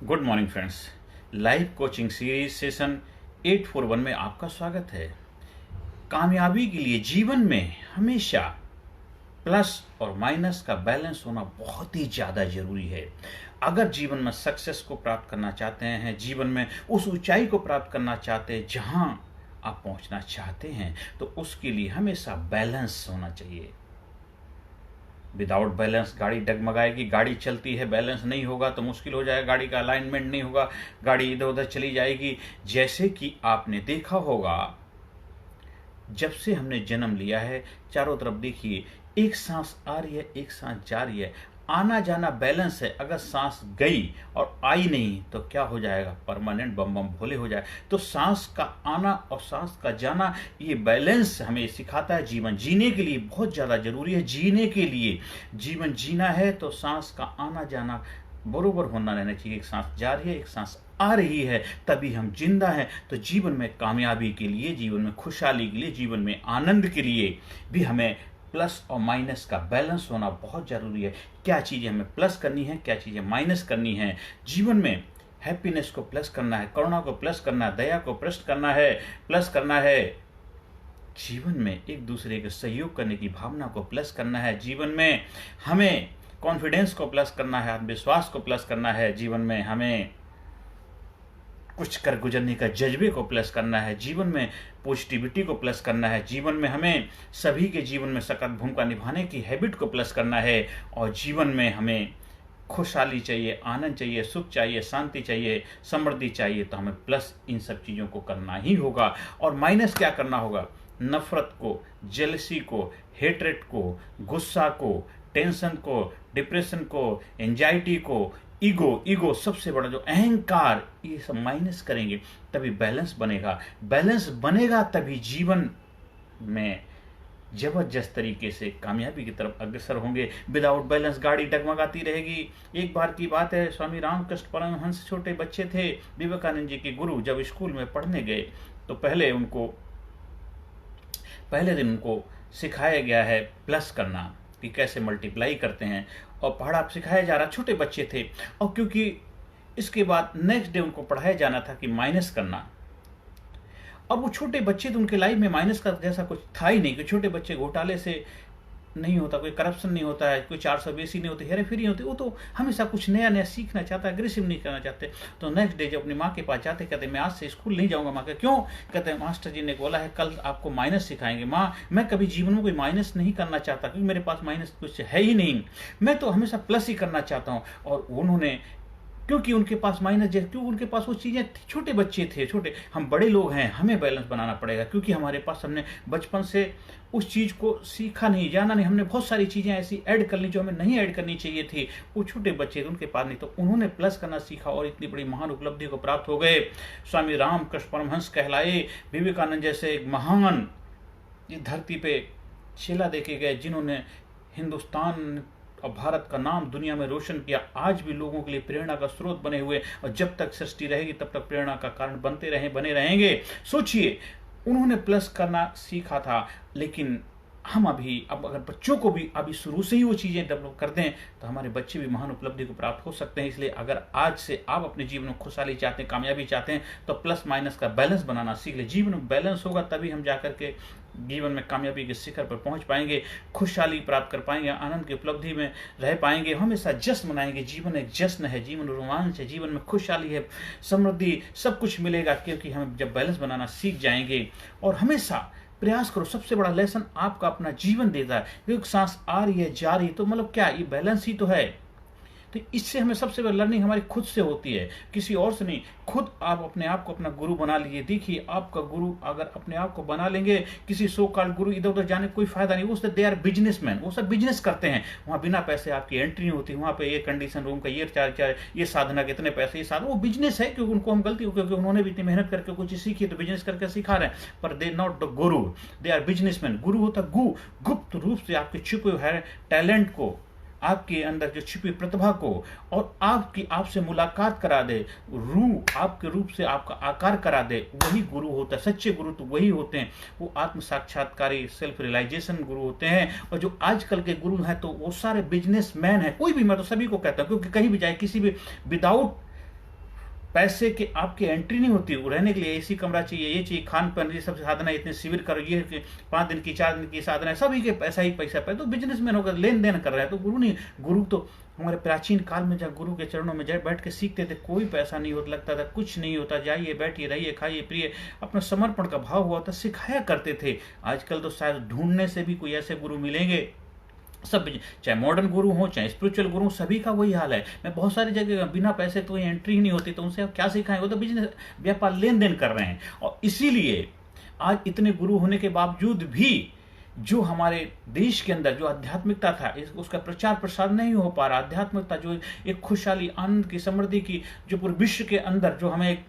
Good morning friends. Live coaching series session 841 में आपका स्वागत है। कामयाबी के लिए जीवन में हमेशा प्लस और माइनस का बैलेंस होना बहुत ही ज़्यादा ज़रूरी है। अगर जीवन में सक्सेस को प्राप्त करना चाहते हैं, जीवन में उस ऊंचाई को प्राप्त करना चाहते हैं जहां आप पहुंचना चाहते हैं, तो उसके लिए हमेशा बैलेंस होना चाहिए। विदाउट बैलेंस गाड़ी डगमगाएगी, गाड़ी चलती है, बैलेंस नहीं होगा तो मुश्किल हो जाएगा, गाड़ी का अलाइनमेंट नहीं होगा, गाड़ी इधर उधर चली जाएगी। जैसे कि आपने देखा होगा, जब से हमने जन्म लिया है, चारों तरफ देखिए, एक सांस आ रही है, एक सांस जा रही है, आना जाना बैलेंस है। अगर सांस गई और आई नहीं तो क्या हो जाएगा? परमानेंट बम बम भोले हो जाए। तो सांस का आना और सांस का जाना, ये बैलेंस हमें सिखाता है। जीवन जीने के लिए बहुत ज़्यादा जरूरी है। जीने के लिए, जीवन जीना है तो सांस का आना जाना बरोबर होना रहना चाहिए। एक सांस जा रही है, एक सांस आ रही है, तभी हम जिंदा हैं। तो जीवन में कामयाबी के लिए, जीवन में खुशहाली के लिए, जीवन में आनंद के लिए भी हमें प्लस और माइनस का बैलेंस होना बहुत जरूरी है। क्या चीज़ें हमें प्लस करनी है, क्या चीज़ें माइनस करनी है। जीवन में हैप्पीनेस को प्लस करना है, करुणा को प्लस करना है, दया को प्लस करना है। जीवन में एक दूसरे के सहयोग करने की भावना को प्लस करना है। जीवन में हमें कॉन्फिडेंस को प्लस करना है, आत्मविश्वास को प्लस करना है। जीवन में हमें कुछ कर गुजरने का जज्बे को प्लस करना है। जीवन में पॉजिटिविटी को प्लस करना है। जीवन में हमें सभी के जीवन में सकारात्मक भूमिका निभाने की हैबिट को प्लस करना है। और जीवन में हमें खुशहाली चाहिए, आनंद चाहिए, सुख चाहिए, शांति चाहिए, समृद्धि चाहिए। तो हमें प्लस इन सब चीज़ों को करना ही होगा। और माइनस क्या करना होगा? नफरत को, जेलसी को, हेट्रेट को, गुस्सा को, टेंशन को, डिप्रेशन को, एंजाइटी को, ईगो सबसे बड़ा जो अहंकार, ये सब माइनस करेंगे तभी बैलेंस बनेगा। बैलेंस बनेगा तभी जीवन में जबरदस्त तरीके से कामयाबी की तरफ अग्रसर होंगे। विदाउट बैलेंस गाड़ी डगमगाती रहेगी। एक बार की बात है, स्वामी रामकृष्ण परमहंस छोटे बच्चे थे, विवेकानंद जी के गुरु। जब स्कूल में पढ़ने गए तो पहले दिन उनको सिखाया गया है प्लस करना, कि कैसे मल्टीप्लाई करते हैं, और पढ़ा सिखाया जा रहा। छोटे बच्चे थे, और क्योंकि इसके बाद नेक्स्ट डे उनको पढ़ाया जाना था कि माइनस करना। अब वो छोटे बच्चे तो, उनके लाइफ में माइनस का जैसा कुछ था ही नहीं, कि छोटे बच्चे घोटाले से नहीं होता, कोई करप्शन नहीं होता है, कोई 420 नहीं होती, हेरा फेरी नहीं होती। वो तो हमेशा कुछ नया नया सीखना चाहता है, अग्रेसिव नहीं करना चाहते। तो नेक्स्ट डे जब अपनी माँ के पास जाते, कहते मैं आज से स्कूल नहीं जाऊँगा। माँ, क्यों? कहते हैं मास्टर जी ने बोला है कल आपको माइनस सिखाएंगे। माँ, मैं कभी जीवन में कोई माइनस नहीं करना चाहता, क्योंकि मेरे पास माइनस कुछ है ही नहीं, मैं तो हमेशा प्लस ही करना चाहता हूँ। और उन्होंने, क्योंकि उनके पास माइनस, क्योंकि उनके पास वो चीज़ें, छोटे बच्चे थे, छोटे, हम बड़े लोग हैं, हमें बैलेंस बनाना पड़ेगा, क्योंकि हमारे पास, हमने बचपन से उस चीज़ को सीखा नहीं, जाना नहीं। हमने बहुत सारी चीज़ें ऐसी ऐड कर ली जो हमें नहीं ऐड करनी चाहिए थी। वो छोटे बच्चे थे, उनके पास नहीं, तो उन्होंने प्लस करना सीखा और इतनी बड़ी महान उपलब्धि को प्राप्त हो गए। स्वामी रामकृष्ण परमहंस कहलाए। विवेकानंद जैसे एक महान इस धरती पे चेला देखे गए, जिन्होंने हिंदुस्तान और भारत का नाम दुनिया में रोशन किया। आज भी लोगों के लिए प्रेरणा का स्रोत बने हुए, और जब तक सृष्टि रहेगी तब तक प्रेरणा का कारण बने रहेंगे। सोचिए, उन्होंने प्लस करना सीखा था, लेकिन हम अब अगर बच्चों को भी अभी शुरू से ही वो चीज़ें डेवलप कर दें तो हमारे बच्चे भी महान उपलब्धि को प्राप्त हो सकते हैं। इसलिए अगर आज से आप अपने जीवन में खुशहाली चाहते हैं, कामयाबी चाहते हैं, तो प्लस माइनस का बैलेंस बनाना सीख ले। जीवन में बैलेंस होगा तभी हम जाकर के जीवन में कामयाबी के शिखर पर पहुंच पाएंगे, खुशहाली प्राप्त कर पाएंगे, आनंद की उपलब्धि में रह पाएंगे, हमेशा जश्न मनाएंगे। जीवन एक जश्न है, जीवन रोमांच है, जीवन में खुशहाली है, समृद्धि, सब कुछ मिलेगा, क्योंकि हम जब बैलेंस बनाना सीख जाएंगे। और हमेशा प्रयास करो। सबसे बड़ा लेसन आपका अपना जीवन देता है। क्योंकि सांस आ रही है, जा रही है, तो मतलब क्या, ये बैलेंस ही तो है। तो इससे हमें सबसे बड़ी लर्निंग हमारी खुद से होती है, किसी और से नहीं। खुद आप अपने आप को अपना गुरु बना लीजिए। देखिए, आपका गुरु अगर अपने आप को बना लेंगे, किसी सो कॉल्ड गुरु इधर उधर जाने कोई फायदा नहीं। वो दे आर बिजनेसमैन, वो सब बिजनेस करते हैं। वहाँ बिना पैसे आपकी एंट्री नहीं होती। वहाँ पे ये कंडीशन रूम का ये चार्ज, ये साधना के इतने पैसे, ये साधना, वो बिजनेस है। क्योंकि उनको हम गलती, क्योंकि उन्होंने भी इतनी मेहनत करके कुछ सीखी, तो बिजनेस करके सिखा रहे हैं। पर they not the Guru, they are businessman. गुरु होता गुप्त रूप से आपके छुपे हुए टैलेंट को, आपके अंदर जो छिपी प्रतिभा को, और आपसे मुलाकात करा दे, आपके रूप से आपका आकार करा दे, वही गुरु होता है। सच्चे गुरु तो वही होते हैं, वो आत्म साक्षात्कारी, सेल्फ रियलाइजेशन गुरु होते हैं। और जो आजकल के गुरु हैं तो वो सारे बिजनेसमैन हैं। कोई भी, मैं तो सभी को कहता हूँ, क्योंकि कहीं भी जाए, किसी भी, विदाउट पैसे के आपकी एंट्री नहीं होती। रहने के लिए एसी कमरा चाहिए, ये चाहिए, खान पान, ये सब साधन है, इतने शिविर करो, ये 5 दिन की 4 दिन की साधन है, सभी के पैसा ही पैसा पे। तो बिजनेसमैन होकर लेन देन कर रहा है, तो गुरु नहीं। गुरु तो हमारे प्राचीन काल में जब गुरु के चरणों में बैठ के सीखते थे, कोई पैसा नहीं होता, लगता था कुछ नहीं होता, जाइए बैठिए रहिए खाइए पिए, अपना समर्पण का भाव हुआ था, सिखाया करते थे। आजकल तो शायद ढूंढने से भी कोई ऐसे गुरु मिलेंगे, सब चाहे मॉडर्न गुरु हो चाहे स्पिरिचुअल गुरु, सभी का वही हाल है। मैं बहुत सारी जगह बिना पैसे तो एंट्री ही नहीं होती, तो उनसे आप क्या सिखाएंगे? वो तो बिजनेस व्यापार लेन देन कर रहे हैं। और इसीलिए आज इतने गुरु होने के बावजूद भी जो हमारे देश के अंदर जो आध्यात्मिकता था, उसका प्रचार प्रसार नहीं हो पा रहा। आध्यात्मिकता जो एक खुशहाली, आनंद की, समृद्धि की, जो पूरे विश्व के अंदर जो हमें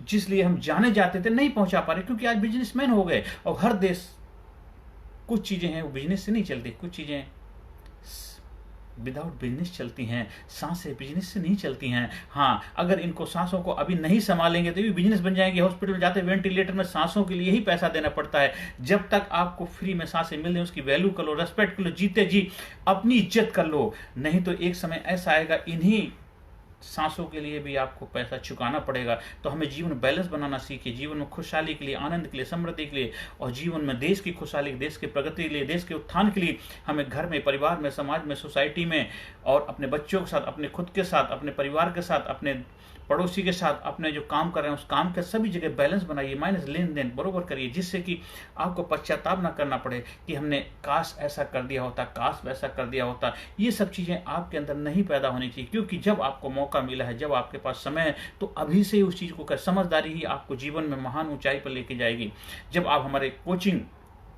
जिस लिए हम जाने जाते थे, नहीं पहुंचा पा रहे, क्योंकि आज बिजनेसमैन हो गए। और हर देश, कुछ चीजें हैं वो बिजनेस से नहीं चलती, कुछ चीजें विदाउट बिजनेस चलती हैं। सांसें बिजनेस से नहीं चलती हैं। हाँ, अगर इनको सांसों को अभी नहीं संभालेंगे तो ये बिजनेस बन जाएंगे। हॉस्पिटल जाते वेंटिलेटर में सांसों के लिए ही पैसा देना पड़ता है। जब तक आपको फ्री में सांसें मिल रही, उसकी वैल्यू कर लो, रेस्पेक्ट कर लो, जीते जी अपनी इज्जत कर लो। नहीं तो एक समय ऐसा आएगा, इन्हीं सांसों के लिए भी आपको पैसा चुकाना पड़ेगा। तो हमें जीवन बैलेंस बनाना सीखिए, जीवन में खुशहाली के लिए, आनंद के लिए, समृद्धि के लिए, और जीवन में देश की खुशहाली, देश की प्रगति के लिए, देश के उत्थान के लिए हमें घर में, परिवार में, समाज में, सोसाइटी में, और अपने बच्चों के साथ, अपने खुद के साथ, अपने परिवार के साथ, अपने पड़ोसी के साथ, अपने जो काम कर रहे हैं उस काम के सभी जगह बैलेंस बनाइए, माइनस लेन देन बरोबर करिए, जिससे कि आपको पश्चाताप ना करना पड़े कि हमने काश ऐसा कर दिया होता, काश वैसा कर दिया होता। ये सब चीजें आपके अंदर नहीं पैदा होनी चाहिए, क्योंकि जब आपको मौका मिला है, जब आपके पास समय है, तो अभी से ही उस चीज को कर। समझदारी ही आपको जीवन में महान ऊंचाई पर लेके जाएगी। जब आप हमारे कोचिंग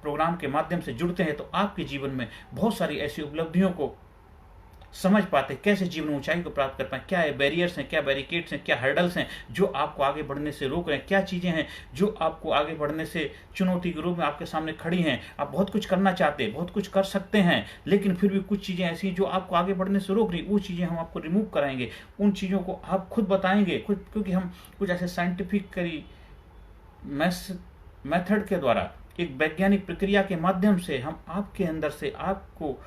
प्रोग्राम के माध्यम से जुड़ते हैं तो आपके जीवन में बहुत सारी ऐसी उपलब्धियों को समझ पाते, कैसे जीवन ऊंचाई को प्राप्त कर पाए, क्या है बैरियर्स हैं, क्या बैरिकेड्स हैं, क्या हर्डल्स हैं जो आपको आगे बढ़ने से रोक रहे हैं, क्या चीजें हैं जो आपको आगे बढ़ने से चुनौती के रूप में आपके सामने खड़ी हैं। आप बहुत कुछ करना चाहते हैं, बहुत कुछ कर सकते हैं, लेकिन फिर भी कुछ चीजें ऐसी जो आपको आगे बढ़ने से रोक रही, वो चीजें हम आपको रिमूव कराएंगे। उन चीजों को आप खुद बताएंगे, खुद, क्योंकि हम कुछ ऐसे साइंटिफिकली मेथड के द्वारा, एक वैज्ञानिक प्रक्रिया के माध्यम से हम आपके अंदर से आपको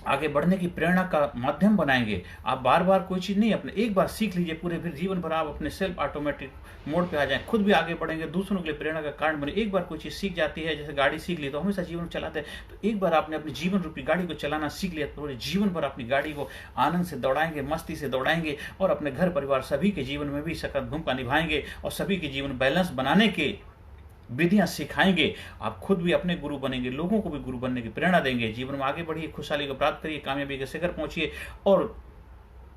आगे बढ़ने की प्रेरणा का माध्यम बनाएंगे। आप बार बार कोई चीज नहीं, अपने एक बार सीख लीजिए, पूरे फिर जीवन भर आप अपने सेल्फ ऑटोमेटिक मोड पे आ जाएं, खुद भी आगे बढ़ेंगे, दूसरों के लिए प्रेरणा का कारण बने। एक बार कोई चीज सीख जाती है, जैसे गाड़ी सीख ली तो हमेशा जीवन चलाते हैं, तो एक बार आपने अपनी जीवन रूपी गाड़ी को चलाना सीख लिया तो पूरे जीवन भर अपनी गाड़ी को आनंद से दौड़ाएंगे, मस्ती से दौड़ाएंगे, और अपने घर परिवार सभी के जीवन में भी सकारात्मक भूमिका निभाएंगे, और सभी के जीवन बैलेंस बनाने के विधियां सिखाएंगे। आप खुद भी अपने गुरु बनेंगे, लोगों को भी गुरु बनने की प्रेरणा देंगे। जीवन में आगे बढ़िए, खुशहाली को प्राप्त करिए, कामयाबी के शिखर पहुंचिए, और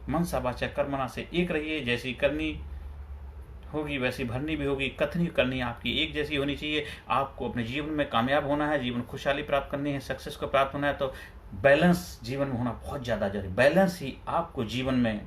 मनसा वाचा कर्मणा से एक रहिए। जैसी करनी होगी वैसी भरनी भी होगी, कथनी करनी आपकी एक जैसी होनी चाहिए। आपको अपने जीवन में कामयाब होना है, जीवन खुशहाली प्राप्त करनी है, सक्सेस को प्राप्त होना है, तो बैलेंस जीवन में होना बहुत ज्यादा जरूरी। बैलेंस ही आपको जीवन में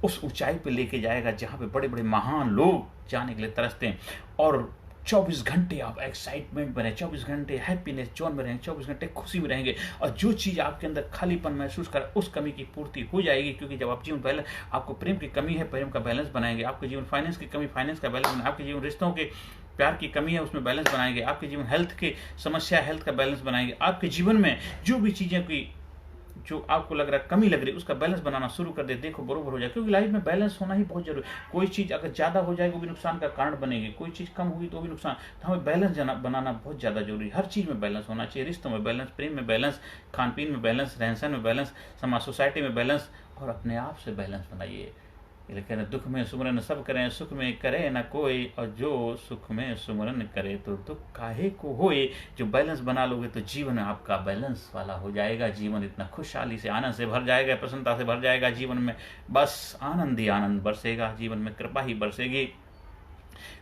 उस ऊंचाई पे लेके जाएगा जहां पे बड़े बड़े महान लोग जाने के लिए तरसते हैं। और 24 घंटे आप एक्साइटमेंट में रहें, 24 घंटे हैप्पीनेस जोन में रहेंगे, 24 घंटे खुशी में रहेंगे, और जो चीज आपके अंदर खालीपन महसूस कर, उस कमी की पूर्ति हो जाएगी। क्योंकि जब आप जीवन बैलेंस, आपको प्रेम की कमी है, प्रेम का बैलेंस बनाएंगे। आपके जीवन फाइनेंस की कमी, फाइनेंस का बैलेंस बनाएंगे। आपके जीवन रिश्तों के प्यार की कमी है, उसमें बैलेंस बनाएंगे। आपके जीवन हेल्थ की समस्या, हेल्थ का बैलेंस बनाएंगे। आपके जीवन में जो भी चीजें की जो आपको लग रहा है कमी लग रही है, उसका बैलेंस बनाना शुरू कर दे, देखो बरोबर हो जाए। क्योंकि लाइफ में बैलेंस होना ही बहुत जरूरी है। कोई चीज अगर ज्यादा हो जाएगी वो भी नुकसान का कारण बनेगी, कोई चीज कम होगी तो भी नुकसान। तो हमें बैलेंस बनाना बहुत ज्यादा जरूरी है। हर चीज में बैलेंस होना चाहिए, रिश्तों में बैलेंस, प्रेम में बैलेंस, खान पीन में बैलेंस, रहन सहन में बैलेंस, समाज सोसाइटी में बैलेंस, और अपने आप से बैलेंस बनाइए। लेकिन दुख में सुमरन सब करें, सुख में करे न कोई, और जो सुख में सुमरन करे तो दुख काहे को होए। जो बैलेंस बना लोगे तो जीवन आपका बैलेंस वाला हो जाएगा। जीवन इतना खुशहाली से, आनंद से भर जाएगा, प्रसन्नता से भर जाएगा। जीवन में बस आनंद ही आनंद बरसेगा, जीवन में कृपा ही बरसेगी।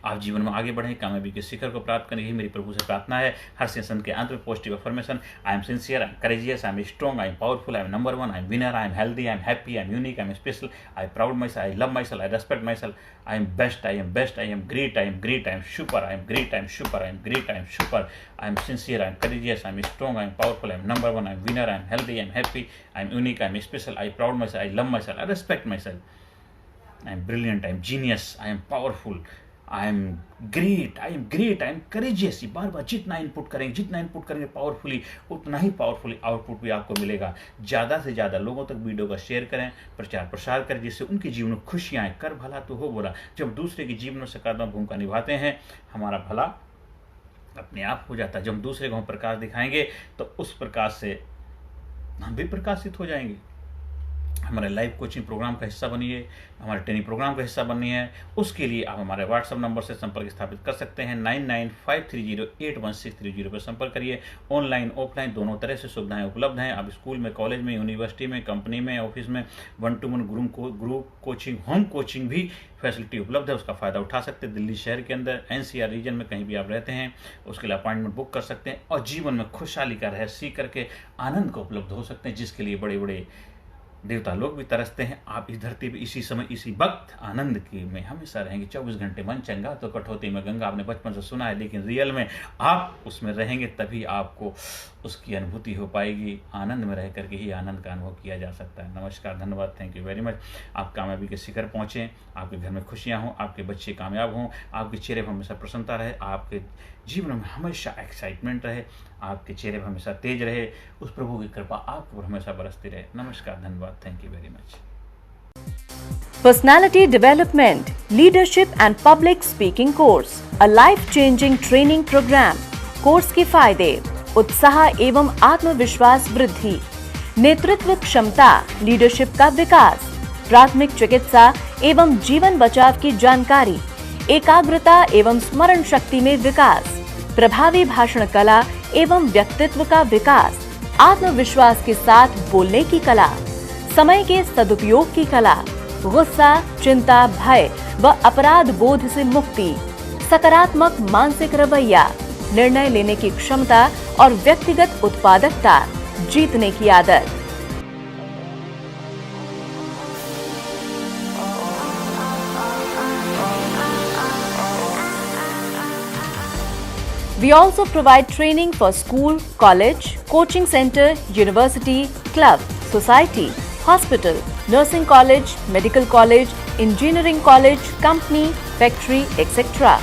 आप जीवन में आगे बढ़ें, कामयाबी के शिखर को प्राप्त करें, यही मेरी प्रभु से प्रार्थना है। हर सेशन के अंत में positive affirmation, I am sincere, I am courageous, I am strong, I am powerful, I am number 1, I am winner, I am healthy, I am happy, I am unique, I am special, I am proud my self, I love my self, I respect my self, I am best, I am best, I am great, I am great, I am super, I am great, I am super, I am great, I am super, I am sincere, I am courageous, I am strong, I am powerful, I am number 1, I am winner, I am healthy, I am happy, I am unique, I am special, I proud my self, I love my self, I respect my self, I am brilliant, I am genius, I am powerful, I am great, I am great, I am courageous. बार बार जितना input करेंगे powerfully, उतना ही powerfully output भी आपको मिलेगा। ज़्यादा से ज़्यादा लोगों तक वीडियो का शेयर करें, प्रचार प्रसार करें, जिससे उनके जीवन में खुशियाँ आए। कर भला तो हो बुरा। जब दूसरे के जीवन में सकारात्मक भूमिका निभाते हैं, हमारा भला अपने आप हो जाता है। जब हम दूसरे को हम प्रकाश दिखाएंगे तो उस प्रकाश से हम भी प्रकाशित हो जाएंगे। हमारे लाइव कोचिंग प्रोग्राम का हिस्सा बनिए, हमारे ट्रेनिंग प्रोग्राम का हिस्सा बननी है। उसके लिए आप हमारे व्हाट्सएप नंबर से संपर्क स्थापित कर सकते हैं। 9953081630 पर संपर्क करिए। ऑनलाइन ऑफलाइन दोनों तरह से सुविधाएं उपलब्ध हैं। आप स्कूल में, कॉलेज में, यूनिवर्सिटी में, कंपनी में, ऑफिस में 1-to-1 group coaching, home coaching भी फैसिलिटी उपलब्ध है। उसका फ़ायदा उठा सकते हैं। दिल्ली शहर के अंदर, NCR रीजन में कहीं भी आप रहते हैं, उसके लिए अपॉइंटमेंट बुक कर सकते हैं और जीवन में खुशहाली का रहस्य करके आनंद को उपलब्ध हो सकते हैं, जिसके लिए बड़े बड़े देवता लोग भी तरसते हैं। आप इस धरती पे इसी समय, इसी वक्त आनंद की में हमेशा रहेंगे। 24 घंटे मन चंगा तो कठौती में गंगा, आपने बचपन से सुना है, लेकिन रियल में आप उसमें रहेंगे तभी आपको उसकी अनुभूति हो पाएगी। आनंद में रह करके ही आनंद का अनुभव किया जा सकता है। नमस्कार, धन्यवाद, थैंक यू वेरी मच। आप कामयाबी के शिखर पहुँचें, आपके घर में खुशियाँ हों, आपके बच्चे कामयाब हों, आपके चेहरे पर हमेशा प्रसन्नता रहे, आपके जीवन में हमेशा एक्साइटमेंट रहे, आपके चेहरे पर हमेशा तेज रहे, उस प्रभु की कृपा आपके ऊपर हमेशा बरसती रहे। नमस्कार, धन्यवाद, thank you very much. Personality Development, Leadership and Public Speaking Course, a life-changing training program. Course के फायदे: उत्साह एवं आत्मविश्वास वृद्धि, नेतृत्व क्षमता, लीडरशिप का विकास, प्राथमिक चिकित्सा एवं जीवन बचाव की जानकारी, एकाग्रता एवं स्मरण शक्ति में विकास, प्रभावी भाषण कला एवं व्यक्तित्व का विकास, आत्मविश्वास के साथ बोलने की कला, समय के सदुपयोग की कला, गुस्सा, चिंता, भय व अपराध बोध से मुक्ति, सकारात्मक मानसिक रवैया, निर्णय लेने की क्षमता और व्यक्तिगत उत्पादकता, जीतने की आदत। We also provide training for school, college, coaching center, university, club, society, hospital, nursing college, medical college, engineering college, company, factory, etc.